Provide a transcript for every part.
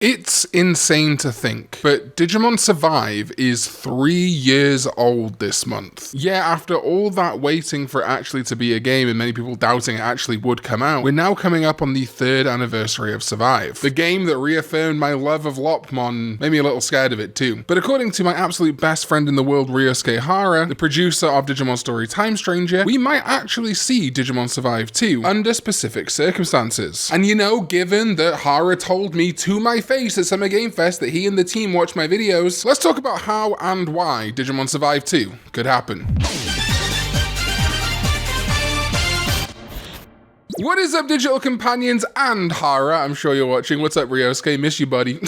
It's insane to think, but Digimon Survive is 3 years old this month. Yeah, after all that waiting for it actually to be a game and many people doubting it actually would come out, we're now coming up on the 3rd anniversary of Survive. The game that reaffirmed my love of Lopmon, made me a little scared of it too. But according to my absolute best friend in the world, Ryosuke Hara, the producer of Digimon Story Time Stranger, we might actually see Digimon Survive 2 under specific circumstances. And you know, given that Hara told me to my face at Summer Game Fest that he and the team watch my videos, let's talk about how and why Digimon Survive 2 could happen. What is up, digital companions and Hara? I'm sure you're watching. What's up, Ryosuke? Miss you, buddy.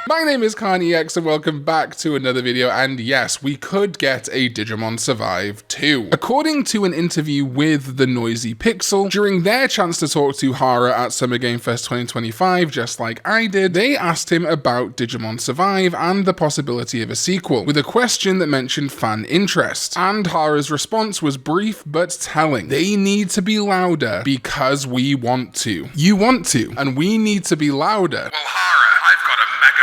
My name is Karn EX and welcome back to another video, and yes, we could get a Digimon Survive 2. According to an interview with the Noisy Pixel, during their chance to talk to Hara at Summer Game Fest 2025, just like I did, they asked him about Digimon Survive and the possibility of a sequel, with a question that mentioned fan interest. And Hara's response was brief but telling. They need to be louder because we want to. You want to, and we need to be louder. Well, Hara, I've got a megaphone.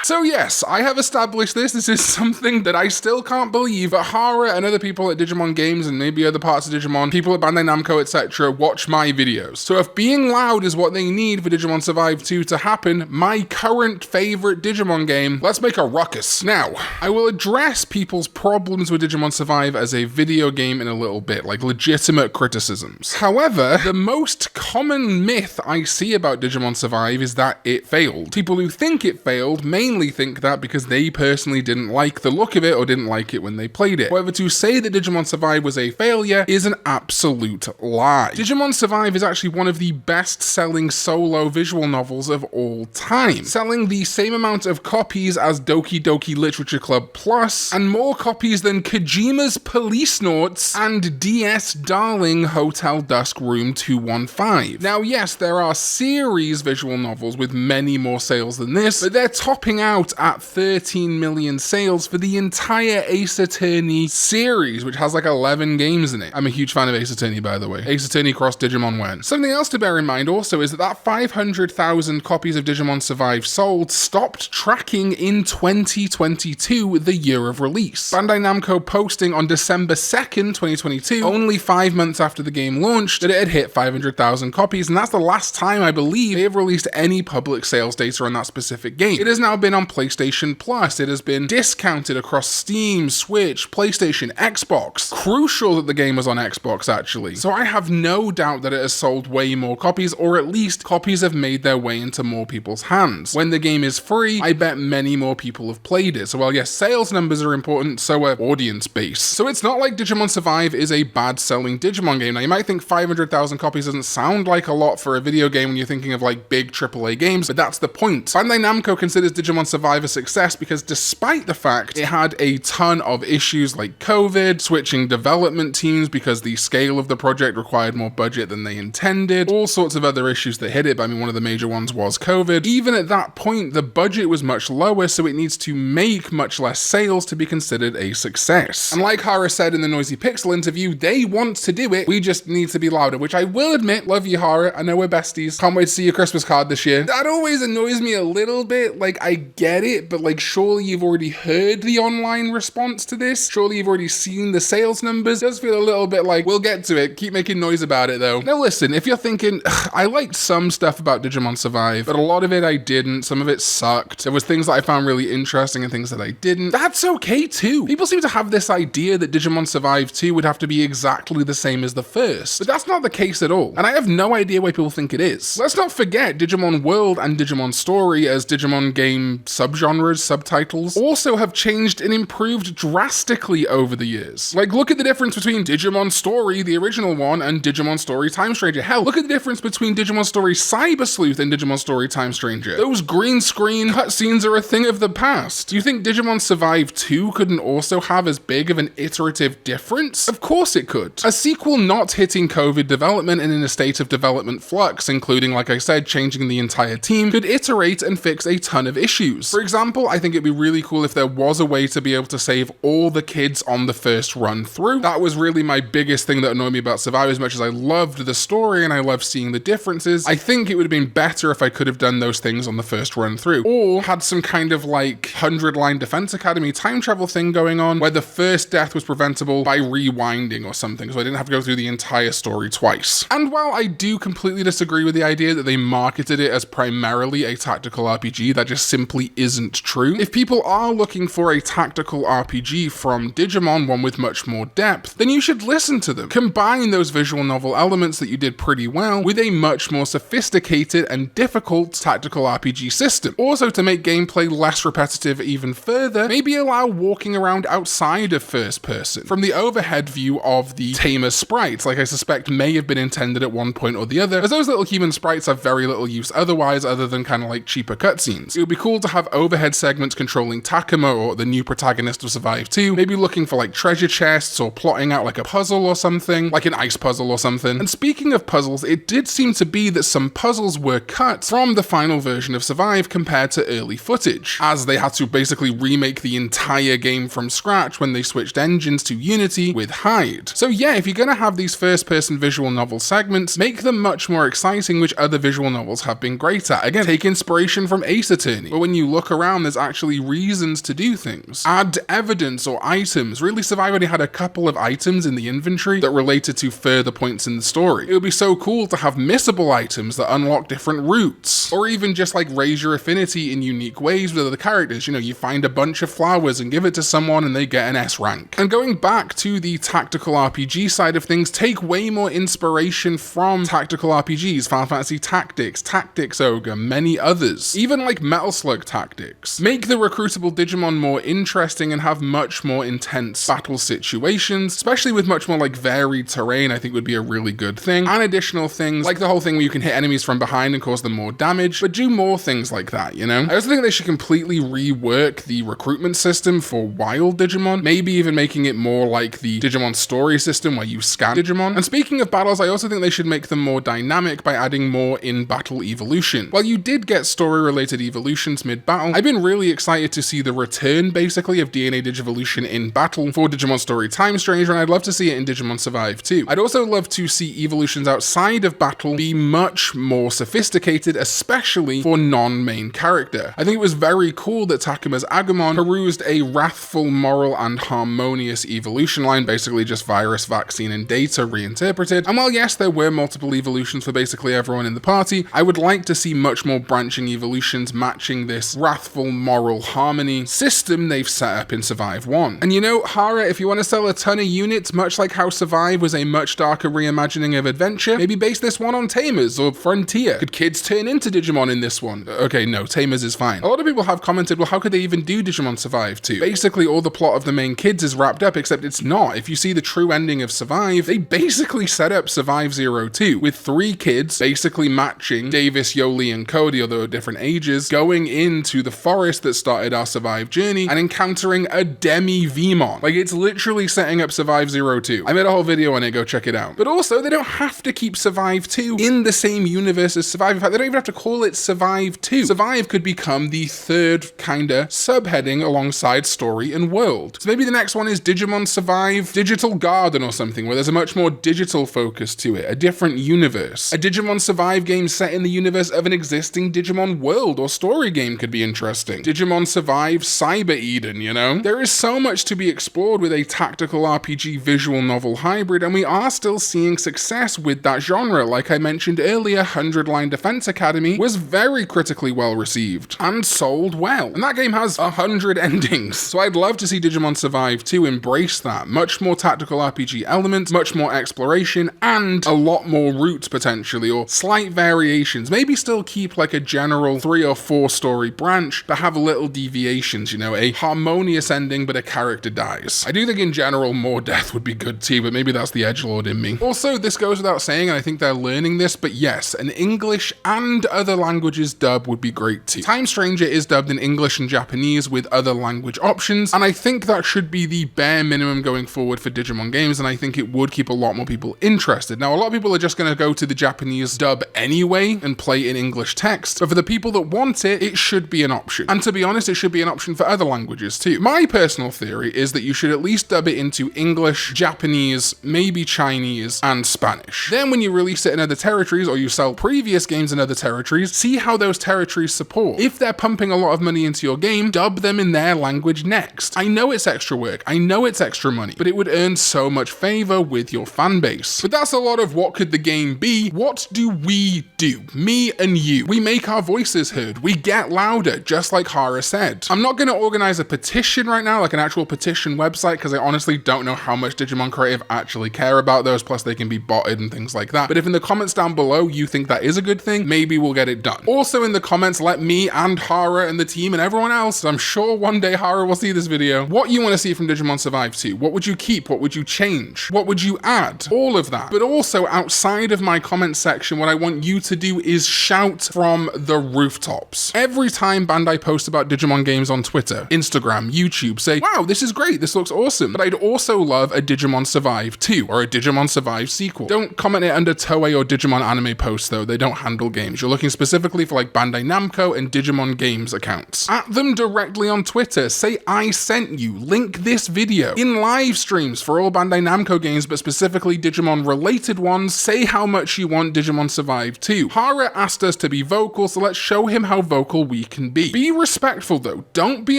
So yes, I have established this. This is something that I still can't believe, but Hara and other people at Digimon Games and maybe other parts of Digimon, people at Bandai Namco, etc., watch my videos. So if being loud is what they need for Digimon Survive 2 to happen, my current favorite Digimon game, let's make a ruckus. Now, I will address people's problems with Digimon Survive as a video game in a little bit, like legitimate criticisms. However, the most common myth I see about Digimon Survive is that it failed. People who think it failed mainly think that because they personally didn't like the look of it or didn't like it when they played it. However, to say that Digimon Survive was a failure is an absolute lie. Digimon Survive is actually one of the best-selling solo visual novels of all time, selling the same amount of copies as Doki Doki Literature Club Plus, and more copies than Kojima's Policenauts and DS Darling Hotel Dusk Room 215. Now yes, there are series visual novels with many more sales than this, but they're topping out at 13 million sales for the entire Ace Attorney series, which has like 11 games in it. I'm a huge fan of Ace Attorney, by the way. Ace Attorney cross Digimon when. Something else to bear in mind also is that 500,000 copies of Digimon Survive sold stopped tracking in 2022, the year of release. Bandai Namco posting on December 2nd, 2022, only 5 months after the game launched, that it had hit 500,000 copies, and that's the last time I believe they have released any public sales data on that specific game. It has now been on PlayStation Plus. It has been discounted across Steam, Switch, PlayStation, Xbox. Crucial that the game was on Xbox, actually. So I have no doubt that it has sold way more copies, or at least copies have made their way into more people's hands. When the game is free, I bet many more people have played it. So while yes, sales numbers are important, so are audience base. So it's not like Digimon Survive is a bad-selling Digimon game. Now you might think 500,000 copies doesn't sound like a lot for a video game when you're thinking of like big AAA games, but that's the point. Bandai Namco considers Digimon Survive a success because despite the fact it had a ton of issues like COVID, switching development teams because the scale of the project required more budget than they intended, all sorts of other issues that hit it, but I mean one of the major ones was COVID. Even at that point, the budget was much lower, so it needs to make much less sales to be considered a success. And like Hara said in the Noisy Pixel interview, they want to do it, we just need to be louder, which I will admit, love you Hara, I know we're besties, can't wait to see your Christmas card this year. That always annoys me a little bit, like I get it, but like surely you've already heard the online response to this, surely you've already seen the sales numbers. It does feel a little bit like, we'll get to it, keep making noise about it though. Now listen, if you're thinking, I liked some stuff about Digimon Survive, but a lot of it I didn't, some of it sucked, there was things that I found really interesting and things that I didn't, that's okay too. People seem to have this idea that Digimon Survive 2 would have to be exactly the same as the first, but that's not the case at all, and I have no idea why people think it is. Let's not forget Digimon World and Digimon Story as Digimon game subgenres, subtitles, also have changed and improved drastically over the years. Like, look at the difference between Digimon Story, the original one, and Digimon Story Time Stranger. Hell, look at the difference between Digimon Story Cyber Sleuth and Digimon Story Time Stranger. Those green screen cutscenes are a thing of the past. Do you think Digimon Survive 2 couldn't also have as big of an iterative difference? Of course it could. A sequel not hitting COVID development and in a state of development flux, including, like I said, changing the entire team, could iterate and fix fix a ton of issues. For example, I think it'd be really cool if there was a way to be able to save all the kids on the first run through. That was really my biggest thing that annoyed me about Survive. As much as I loved the story and I loved seeing the differences, I think it would have been better if I could have done those things on the first run through, or had some kind of like 100-line Defense Academy time travel thing going on where the first death was preventable by rewinding or something, so I didn't have to go through the entire story twice. And while I do completely disagree with the idea that they marketed it as primarily a tactical RPG, that just simply isn't true. If people are looking for a tactical RPG from Digimon, one with much more depth, then you should listen to them. Combine those visual novel elements that you did pretty well with a much more sophisticated and difficult tactical RPG system. Also, to make gameplay less repetitive even further, maybe allow walking around outside of first person, from the overhead view of the tamer sprites, like I suspect may have been intended at one point or the other, as those little human sprites have very little use otherwise other than kind of like cheaper cutscenes. It would be cool to have overhead segments controlling Takuma, or the new protagonist of Survive 2, maybe looking for like treasure chests or plotting out like a puzzle or something, like an ice puzzle or something. And speaking of puzzles, it did seem to be that some puzzles were cut from the final version of Survive compared to early footage, as they had to basically remake the entire game from scratch when they switched engines to Unity with Hyde. So yeah, if you're gonna have these first-person visual novel segments, make them much more exciting, which other visual novels have been great at. Again, take inspiration from Ace Attorney, where when you look around, there's actually reasons to do things. Add evidence or items. Really, Survive only had a couple of items in the inventory that related to further points in the story. It would be so cool to have missable items that unlock different routes, or even just like raise your affinity in unique ways with other characters. You know, you find a bunch of flowers and give it to someone and they get an S rank. And going back to the tactical RPG side of things, take way more inspiration from tactical RPGs, Final Fantasy Tactics, Tactics Ogre, many others, even like Metal Slug Tactics. Make the recruitable Digimon more interesting and have much more intense battle situations, especially with much more like varied terrain. I think would be a really good thing. And additional things like the whole thing where you can hit enemies from behind and cause them more damage, but do more things like that, you know? I also think they should completely rework the recruitment system for wild Digimon, maybe even making it more like the Digimon story system where you scan Digimon. And speaking of battles, I also think they should make them more dynamic by adding more in-battle evolution. While you did get story-related evolutions mid-battle, I've been really excited to see the return, basically, of DNA Digivolution in battle for Digimon Story Time Stranger, and I'd love to see it in Digimon Survive too. I'd also love to see evolutions outside of battle be much more sophisticated, especially for non-main character. I think it was very cool that Takuma's Agumon perused a wrathful, moral, and harmonious evolution line, basically just virus, vaccine, and data reinterpreted. And while yes, there were multiple evolutions for basically everyone in the party, I would like to see much more branching evolutions matching this wrathful, moral harmony system they've set up in Survive 1. And you know, Hara, if you want to sell a ton of units, much like how Survive was a much darker reimagining of Adventure, maybe base this one on Tamers or Frontier. Could kids turn into Digimon in this one? Okay, no, Tamers is fine. A lot of people have commented, well, how could they even do Digimon Survive 2? Basically, all the plot of the main kids is wrapped up, except it's not. If you see the true ending of Survive, they basically set up Survive 02 with 3 kids basically matching Davis, Yoli, and Cody, although at different ages, going into the forest that started our Survive journey and encountering a demi-Vmon. Like, it's literally setting up Survive 02. I made a whole video on it, go check it out. But also, they don't have to keep Survive 2 in the same universe as Survive. In fact, they don't even have to call it Survive 2. Survive could become the third kinda subheading alongside story and world. So maybe the next one is Digimon Survive Digital Garden or something, where there's a much more digital focus to it, a different universe. A Digimon Survive game set in the universe of an existing Digimon world or story game could be interesting. Digimon Survive Cyber Eden, you know? There is so much to be explored with a tactical RPG visual novel hybrid, and we are still seeing success with that genre. Like I mentioned earlier, 100-Line Defense Academy was very critically well received and sold well. And that game has 100 endings. So I'd love to see Digimon Survive 2 embrace that. Much more tactical RPG elements, much more exploration, and a lot more routes potentially, or slight variations. Maybe still keep like a general 3 or 4 story branch, but have little deviations, you know, a harmonious ending, but a character dies. I do think in general more death would be good too, but maybe that's the edgelord in me. Also, this goes without saying, and I think they're learning this, but yes, an English and other languages dub would be great too. Time Stranger is dubbed in English and Japanese with other language options, and I think that should be the bare minimum going forward for Digimon games, and I think it would keep a lot more people interested. Now, a lot of people are just going to go to the Japanese dub anyway and play in English text, but for the people that don't want it, it should be an option. And to be honest, it should be an option for other languages too. My personal theory is that you should at least dub it into English, Japanese, maybe Chinese, and Spanish. Then when you release it in other territories, or you sell previous games in other territories, see how those territories support. If they're pumping a lot of money into your game, dub them in their language next. I know it's extra work, I know it's extra money, but it would earn so much favor with your fan base. But that's a lot of what could the game be. What do we do? Me and you. We make our voices heard. We get louder, just like Hara said. I'm not going to organize a petition right now, like an actual petition website, because I honestly don't know how much Digimon Creative actually care about those, plus they can be botted and things like that. But if in the comments down below you think that is a good thing, maybe we'll get it done. Also in the comments, let me and Hara and the team and everyone else, I'm sure one day Hara will see this video, what you want to see from Digimon Survive 2. What would you keep? What would you change? What would you add? All of that. But also outside of my comment section, what I want you to do is shout from the rooftops. Every time Bandai posts about Digimon games on Twitter, Instagram, YouTube, say, wow, this is great, this looks awesome, but I'd also love a Digimon Survive 2 or a Digimon Survive sequel. Don't comment it under Toei or Digimon anime posts though, they don't handle games. You're looking specifically for like Bandai Namco and Digimon Games accounts. At them directly on Twitter, say I sent you, link this video. In live streams for all Bandai Namco games, but specifically Digimon related ones, say how much you want Digimon Survive 2. Hara asked us to be vocal, so let's show him how vocal we can be. Be respectful though, don't be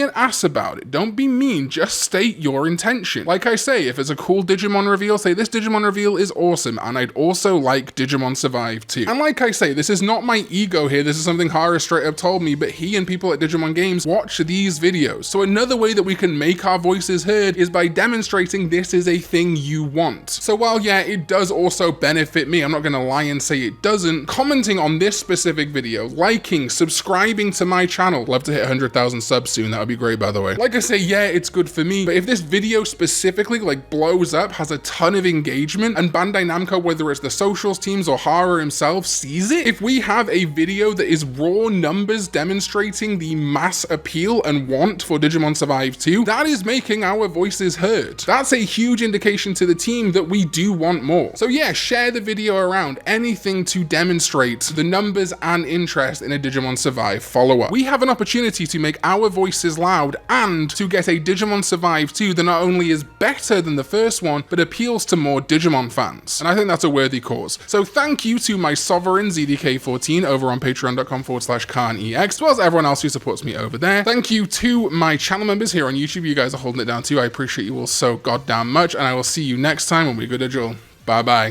an ass about it, don't be mean, just state your intention. Like I say, if it's a cool Digimon reveal, say this Digimon reveal is awesome, and I'd also like Digimon Survive 2. And like I say, this is not my ego here, this is something Hara straight up told me, but he and people at Digimon Games watch these videos. So another way that we can make our voices heard is by demonstrating this is a thing you want. So while yeah, it does also benefit me, I'm not gonna lie and say it doesn't, commenting on this specific video, liking, subscribing to my channel, love to hit 100,000 subs soon, that would be great by the way. Like I say, yeah, it's good for me, but if this video specifically like blows up, has a ton of engagement, and Bandai Namco, whether it's the socials teams or Hara himself, sees it, if we have a video that is raw numbers demonstrating the mass appeal and want for Digimon Survive 2, that is making our voices heard. That's a huge indication to the team that we do want more. So yeah, share the video around, anything to demonstrate the numbers and interest in a Digimon Survive follow-up. We have an opportunity to make our voices loud and to get a Digimon Survive 2 that not only is better than the first one, but appeals to more Digimon fans. And I think that's a worthy cause. So thank you to my sovereign ZDK14 over on patreon.com/Karn EX, as well as everyone else who supports me over there. Thank you to my channel members here on YouTube. You guys are holding it down too. I appreciate you all so goddamn much, and I will see you next time when we go digital. Bye bye.